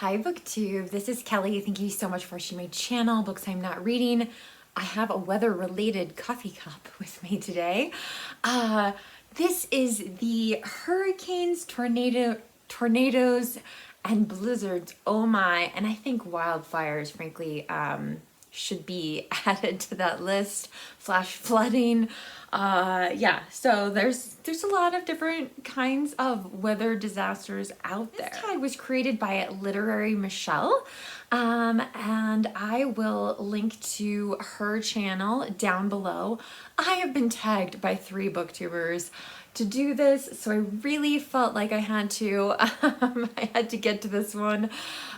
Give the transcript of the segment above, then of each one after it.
Hi Booktube, this is Kelly. Thank you so much for watching my channel, Books I'm Not Reading. I have a weather-related coffee cup with me today. This is the hurricanes, tornadoes, and blizzards. Oh my, and I think wildfires, frankly, should be added to that list. Flash flooding. Yeah, so there's a lot of different kinds of weather disasters out there. This tag was created by Literary Michelle, and I will link to her channel down below. I have been tagged by 3 booktubers to do this, so I really felt like I had to. I had to get to this one.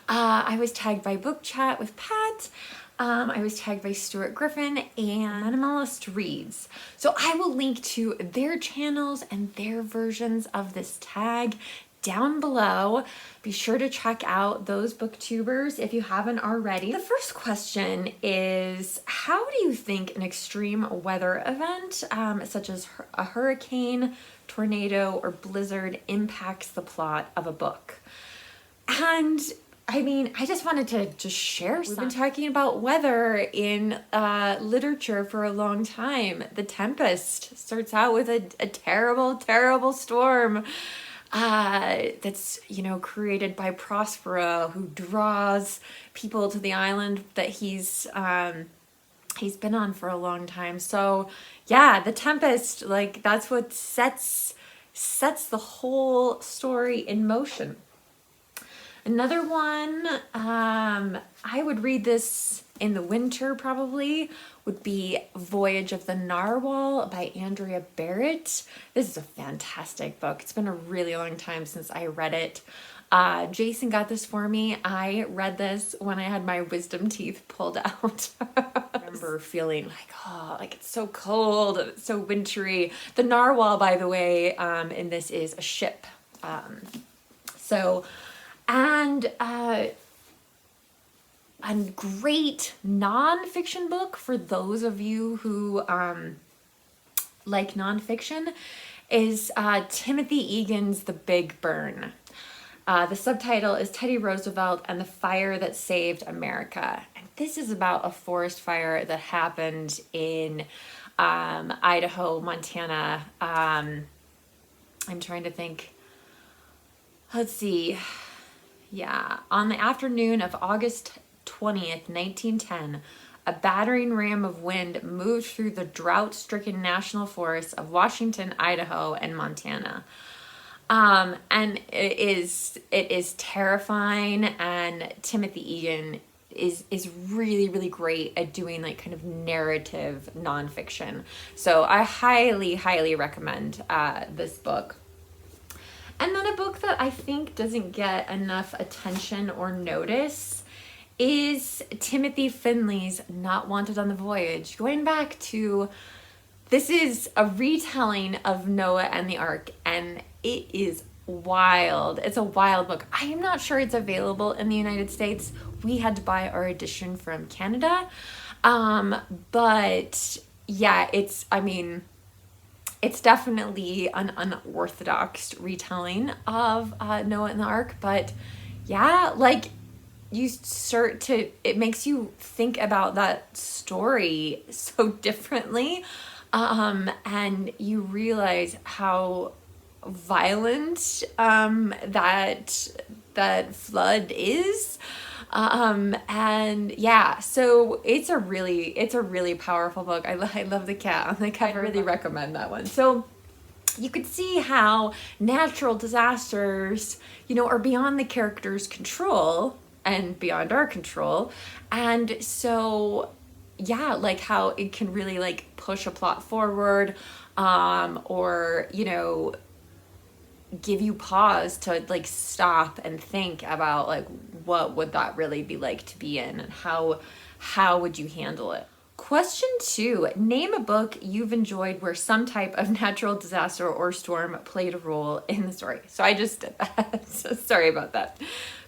I was tagged by Book Chat with Pat. I was tagged by Stuart Griffin and Minimalist Reads. So I will link to their channels and their versions of this tag down below. Be sure to check out those booktubers if you haven't already. The first question is, how do you think an extreme weather event, such as a hurricane, tornado, or blizzard impacts the plot of a book? And I mean, I just wanted to just share some. We've been talking about weather in literature for a long time. The Tempest starts out with a terrible, terrible storm that's, you know, created by Prospero, who draws people to the island that he's been on for a long time. So yeah, The Tempest, like, that's what sets the whole story in motion. Another one, I would read this in the winter probably, would be Voyage of the Narwhal by Andrea Barrett. This is a fantastic book. It's been a really long time since I read it. Jason got this for me. I read this when I had my wisdom teeth pulled out. I remember feeling like, oh, like it's so cold, it's so wintry. The narwhal, by the way, in this is a ship. And a great nonfiction book for those of you who like nonfiction is Timothy Egan's The Big Burn. The subtitle is Teddy Roosevelt and the Fire That Saved America. And this is about a forest fire that happened in Idaho, Montana. I'm trying to think. Let's see. Yeah, on the afternoon of August 20th, 1910, a battering ram of wind moved through the drought-stricken national forests of Washington, Idaho, and Montana. And it is terrifying, and Timothy Egan is really, really great at doing like kind of narrative nonfiction. So I highly, highly recommend this book. And then a book that I think doesn't get enough attention or notice is Timothy Finley's Not Wanted on the Voyage. Going back to, this is a retelling of Noah and the Ark, and it is wild. It's a wild book. I am not sure it's available in the United States. We had to buy our edition from Canada. But yeah, it's definitely an unorthodox retelling of Noah and the Ark, but yeah, like it makes you think about that story so differently, and you realize how violent that flood is. And yeah, so it's a really powerful book. I love the cat on the cover. I really recommend that one. So you could see how natural disasters, you know, are beyond the character's control and beyond our control. And so, yeah, like how it can really like push a plot forward, or, you know, give you pause to like stop and think about like what would that really be like to be in, and how would you handle it. Question 2, name a book you've enjoyed where some type of natural disaster or storm played a role in the story. So I just did that. So sorry about that.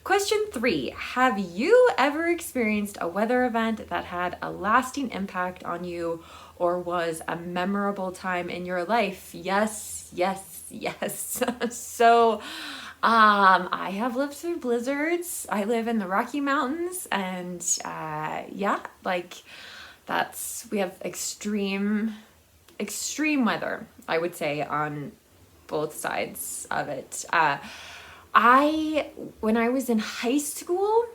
Question 3, have you ever experienced a weather event that had a lasting impact on you or was a memorable time in your life? Yes, yes, yes. So I have lived through blizzards. I live in the Rocky Mountains, and yeah, like we have extreme weather, I would say, on both sides of it. When I was in high school,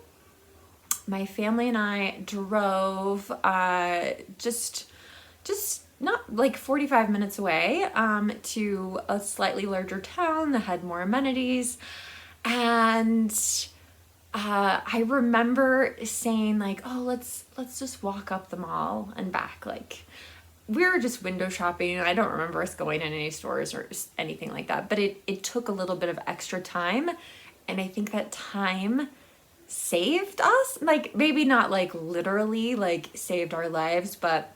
my family and I drove just not like 45 minutes away to a slightly larger town that had more amenities. And I remember saying like, oh, let's just walk up the mall and back. Like, we were just window shopping. I don't remember us going in any stores or anything like that, but it took a little bit of extra time. And I think that time saved us, like maybe not like literally like saved our lives, but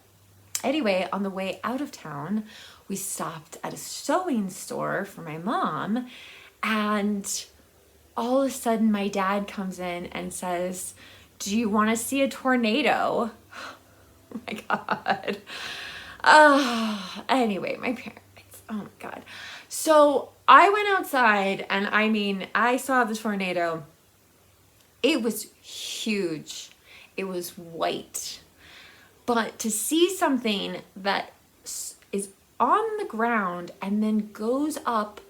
anyway, on the way out of town, we stopped at a sewing store for my mom, and all of a sudden my dad comes in and says, do you want to see a tornado? Oh my God. Anyway, my parents, oh my God. So I went outside, and I mean, I saw the tornado. It was huge. It was white. But to see something that is on the ground and then goes up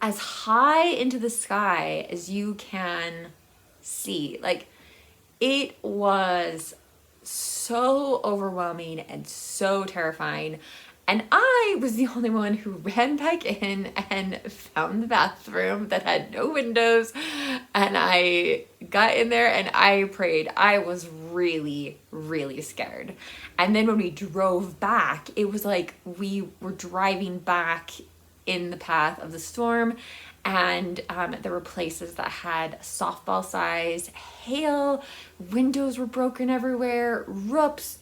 as high into the sky as you can see, like, it was so overwhelming and so terrifying. And I was the only one who ran back in and found the bathroom that had no windows. And I got in there and I prayed. I was really, really scared. And then when we drove back, it was like we were driving back in the path of the storm. And there were places that had softball size hail. Windows were broken everywhere. Roofs,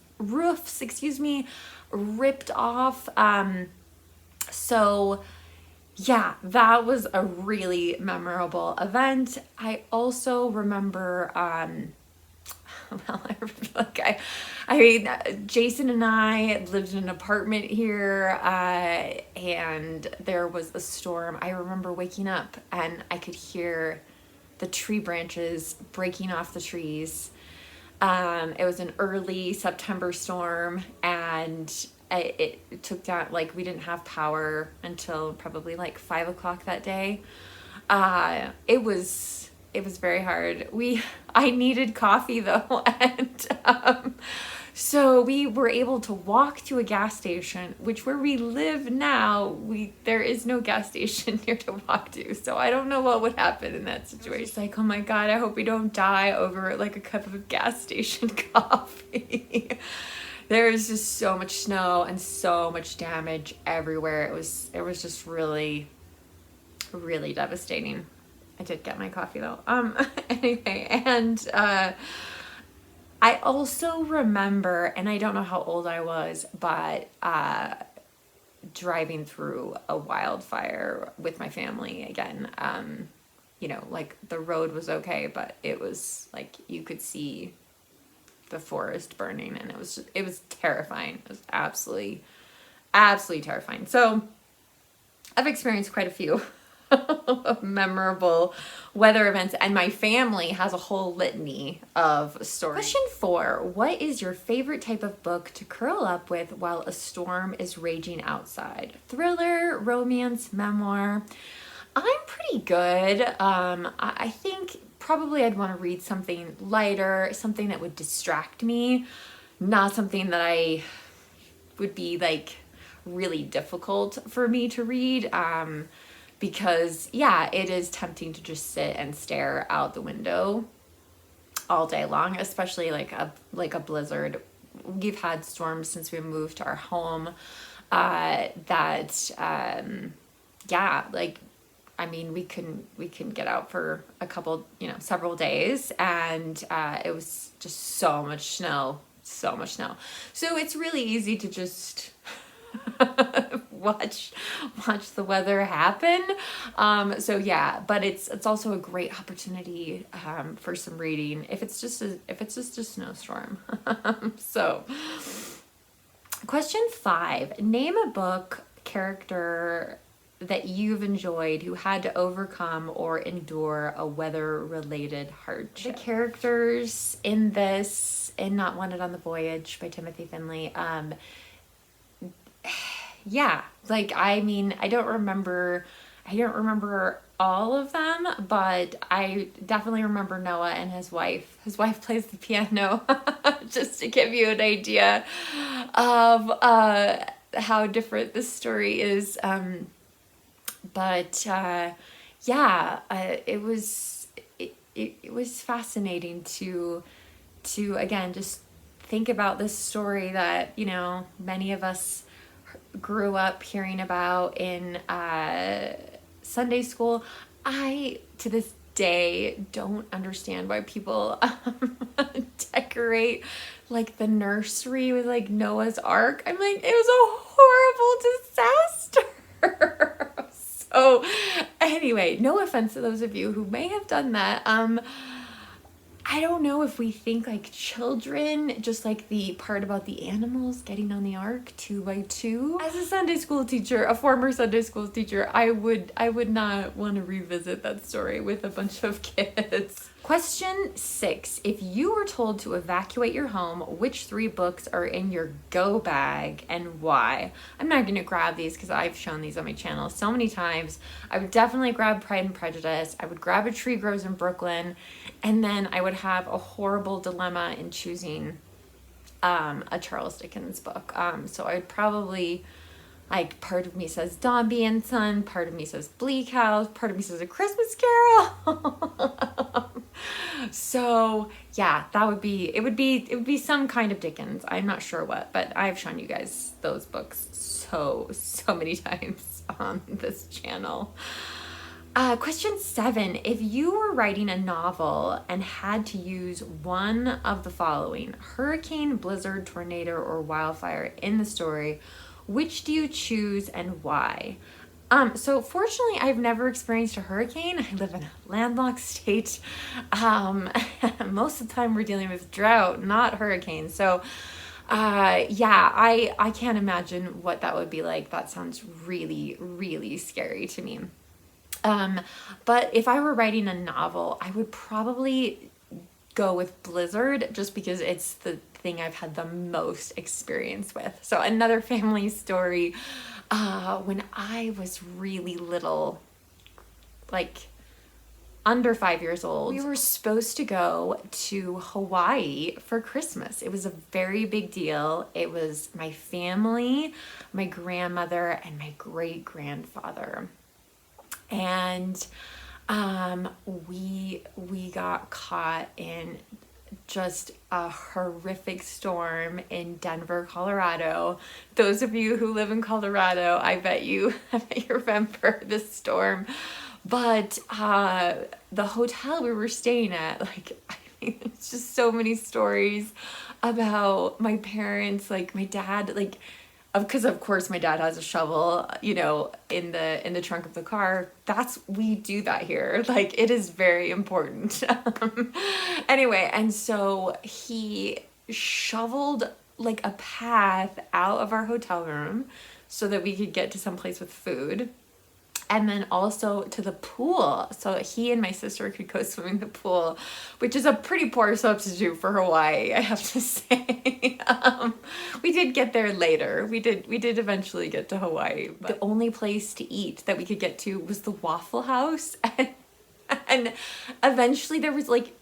ripped off. So yeah, that was a really memorable event. I also remember, Jason and I lived in an apartment here, and there was a storm. I remember waking up and I could hear the tree branches breaking off the trees. It was an early September storm, and it took down, like, we didn't have power until probably like 5 o'clock that day. It was very hard. I needed coffee though, and so we were able to walk to a gas station, which where we live now, there is no gas station near to walk to. So I don't know what would happen in that situation. It's like, oh my God, I hope we don't die over like a cup of gas station coffee. There's just so much snow and so much damage everywhere. It was just really, really devastating. I did get my coffee though. Anyway, and I also remember, and I don't know how old I was, but driving through a wildfire with my family again. Like the road was okay, but it was like you could see the forest burning, and it was terrifying. It was absolutely terrifying. So I've experienced quite a few memorable weather events, and my family has a whole litany of stories. Question 4, what is your favorite type of book to curl up with while a storm is raging outside? Thriller, romance, memoir? I'm pretty good. I think probably I'd want to read something lighter, something that would distract me, not something that I would be like really difficult for me to read. Because yeah, it is tempting to just sit and stare out the window all day long, especially like a blizzard. We've had storms since we moved to our home, we couldn't get out for a couple, several days, and it was just so much snow. So it's really easy to just watch the weather happen. But it's also a great opportunity for some reading if it's just a snowstorm. So question 5, name a book character that you've enjoyed who had to overcome or endure a weather-related hardship. The characters in this, in Not Wanted on the Voyage by Timothy Finley, yeah, like, I mean, I don't remember all of them, but I definitely remember Noah and his wife. His wife plays the piano, just to give you an idea of how different this story is. It was fascinating to again just think about this story that, you know, many of us grew up hearing about in Sunday school. I, to this day, don't understand why people decorate like the nursery with like Noah's Ark. I'm like, it was a horrible disaster. So anyway, no offense to those of you who may have done that. I don't know if we think like children, just like the part about the animals getting on the ark 2 by 2. As a Sunday school teacher, a former Sunday school teacher, I would not want to revisit that story with a bunch of kids. Question 6. If you were told to evacuate your home, which 3 books are in your go bag and why? I'm not going to grab these because I've shown these on my channel so many times. I would definitely grab Pride and Prejudice. I would grab A Tree Grows in Brooklyn. And then I would have a horrible dilemma in choosing a Charles Dickens book. So I would probably, like, part of me says Dombey and Son, part of me says Bleak House, part of me says A Christmas Carol. So yeah, it would be some kind of Dickens. I'm not sure what, but I've shown you guys those books so many times on this channel. Question 7. If you were writing a novel and had to use one of the following, hurricane, blizzard, tornado, or wildfire in the story, which do you choose and why? So fortunately, I've never experienced a hurricane. I live in a landlocked state. Most of the time we're dealing with drought, not hurricanes. So yeah, I can't imagine what that would be like. That sounds really, really scary to me. But if I were writing a novel, I would probably go with blizzard just because it's the thing I've had the most experience with. So another family story, when I was really little, like under 5 years old, we were supposed to go to Hawaii for Christmas. It was a very big deal. It was my family, my grandmother, and my great-grandfather. And we got caught in just a horrific storm in Denver, Colorado. Those of you who live in Colorado, I bet you remember this storm. But the hotel we were staying at, like, I mean, it's just so many stories about my parents, like my dad, like, because of course my dad has a shovel, you know, in the trunk of the car. We do that here. Like, it is very important. Anyway, and so he shoveled like a path out of our hotel room so that we could get to someplace with food. And then also to the pool, so he and my sister could go swimming in the pool, which is a pretty poor substitute for Hawaii, I have to say. We did get there later. We did eventually get to Hawaii. But the only place to eat that we could get to was the Waffle House, and eventually there was like,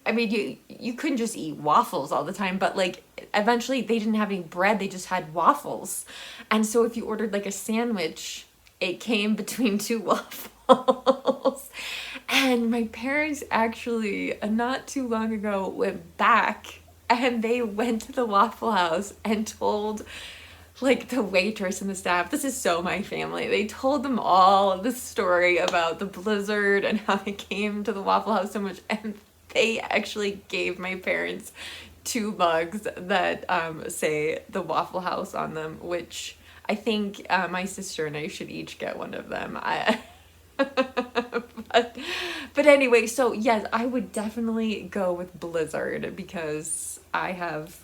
I mean, you couldn't just eat waffles all the time, but like eventually they didn't have any bread, they just had waffles. And so if you ordered like a sandwich, it came between 2 waffles. And my parents actually, not too long ago, went back and they went to the Waffle House and told like the waitress and the staff, this is so my family, they told them all the story about the blizzard and how they came to the Waffle House so much, and they actually gave my parents 2 mugs that say the Waffle House on them, which I think my sister and I should each get one of them. But anyway, so yes, I would definitely go with blizzard because I have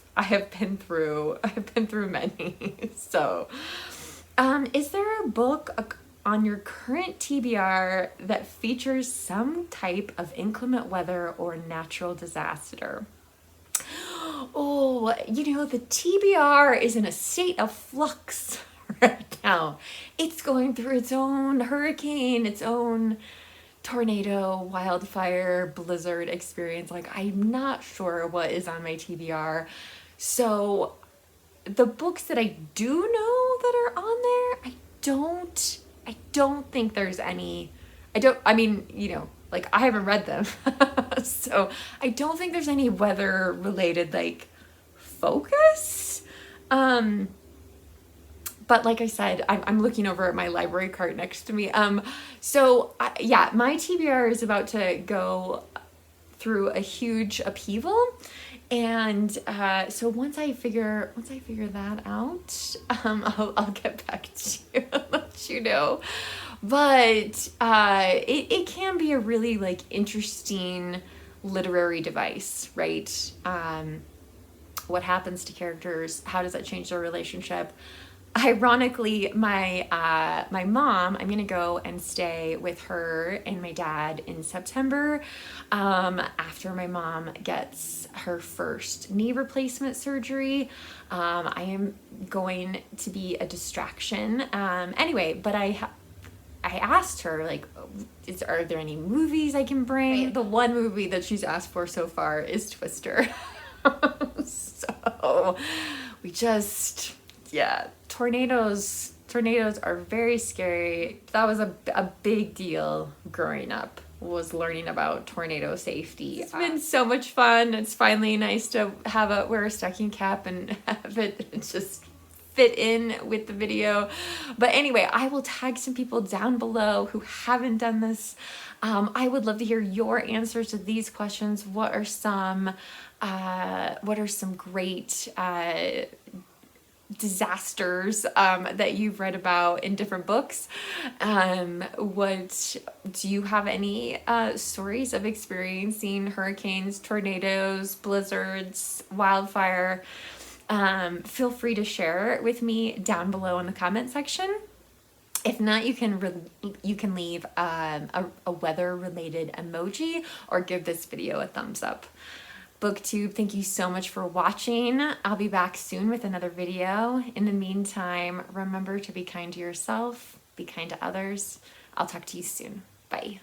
been through many. So Is there a book on your current TBR that features some type of inclement weather or natural disaster? Oh, the TBR is in a state of flux right now. It's going through its own hurricane, its own tornado, wildfire, blizzard experience. Like, I'm not sure what is on my TBR. So the books that I do know that are on there, I don't think there's any. I mean, like, I haven't read them. So I don't think there's any weather related like focus. But like I said, I'm looking over at my library cart next to me. Yeah, my TBR is about to go through a huge upheaval. And so once I figure that out, I'll get back to you and let you know. But it can be a really like interesting literary device, right? What happens to characters? How does that change their relationship? Ironically, my mom, I'm gonna go and stay with her and my dad in September, after my mom gets her first knee replacement surgery. I am going to be a distraction. Anyway, but I asked her, like, are there any movies I can bring? Right. The one movie that she's asked for so far is Twister. So we just, yeah, tornadoes are very scary. That was a big deal growing up, was learning about tornado safety. It's been so much fun. It's finally nice to wear a stocking cap and have it just fit in with the video. But anyway, I will tag some people down below who haven't done this. I would love to hear your answers to these questions. What are some great disasters that you've read about in different books? Do you have any stories of experiencing hurricanes, tornadoes, blizzards, wildfire? Feel free to share it with me down below in the comment section. If not, you can leave a weather related emoji or give this video a thumbs up. Booktube, thank you so much for watching. I'll be back soon with another video. In the meantime, remember to be kind to yourself, be kind to others. I'll talk to you soon. Bye.